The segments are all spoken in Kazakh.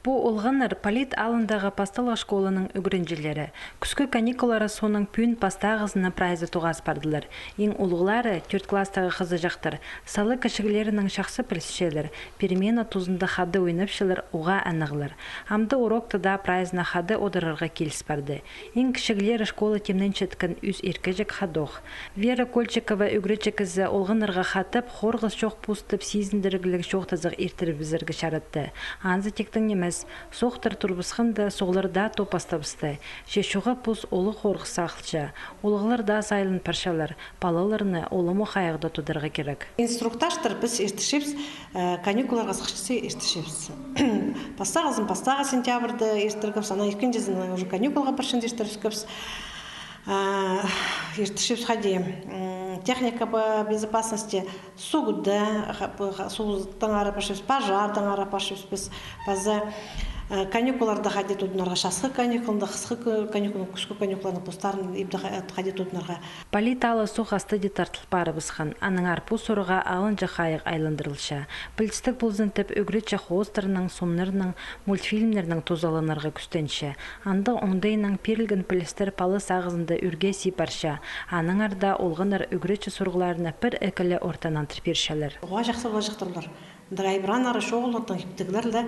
Бу олғаныр полит алындағы пасталық школаның үгірінжілері. Күскі каникулары соның пүн пастағызына прайзы туғас бардылар. Ең олғылары 4 кластағы қызы жақтыр. Салы кішігілерінің шақсы пілсішелер. Перемена тузында хады ойнапшылар уға әнігілер. Амды урокты да прайзына хады одырырға келіс барды. Ең кішігілері школа темнен четкін үз еркежік хадоқ. Вера Кольчикова үгіречекізі олғанырға хатып, хорғыз шоқ пустып, сезіндірігілік шоқтазық ертіріп бізіргі шаратты. Анзы тектің немес, соқтыр турбысқынды соғларда топастабысты. Шешуға пұс олы қорғысы ақылча. Олғыларда сайлын паршалар, балаларыны олымы қайығда тудырға керек. Инструктаждар біз ертішепс, каникуларға сықшысы ертішепс. Пастаға сентябрды ертіргіпс, ана еркен жезін уже каникулға паршын ертіргіпс. Ертішепс хади техника по безопасности сугуда, сугудтан ара пашепс, пожардан ара пашепс, паза каникуларда хади туднарға шасқы каникулында, қысқы каникулында, күшкі каникуларының постарын ебді хади туднарға. Политалы суқ асты де тартылып бары бізхан, аның арпу сұрыға алынжы қайық айландырылша. Білістік бұлзын тіп үгіретші хоостарының, сомнырының, мультфильмлерінің тозаланарға күстенші. Анды оңдайының перілгін пілістер палы сағызында үрге сипарша. Аның арда олғыныр үгіретші сұрғыларына бір әкілі ортанан тірпершелер. Оға жақсы оға жақтырылар. Драйбран ары шоғылырдың ептігілерлі.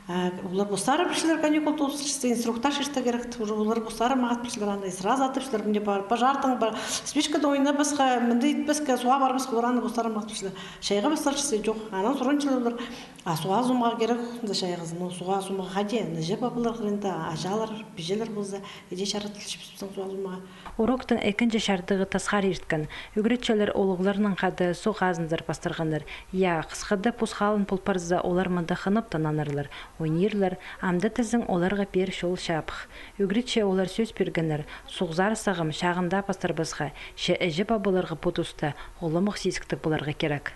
Олар бұстары біршілер каникул туысышты, инструктаж ішті керек, олар бұстары мағат біршілер андай сразу атып біршілер, мінде бар, пожартың бар, спичкада ойына басқа, мінді етпеске, суға бар басқа, олараны бұстары мағат біршілер. Шайға бастар шісі жоқ, анан сұрыншылы олар, суға зумға керек, шайғызын, суға зумға қаде, нәже бабылар қырында, ажалар, бежелер болза, еде шаратылшы біспісің суға зумға. Уроктың әкінже шардығы тасқар ерткін. Үгіретшелер олығыларының қады су ғазындар бастырғаныр. Я, қысқады пұсқалын пұлпарза олар мында қынып тананырлар. Ойнерлер, амды тізің оларға пер шол шапық. Үгіретше олар сөз бергенер, суғзар сағым шағында бастыр бізға, ше әжі бабыларға бұтысты, олымық сескітік бұларға керек.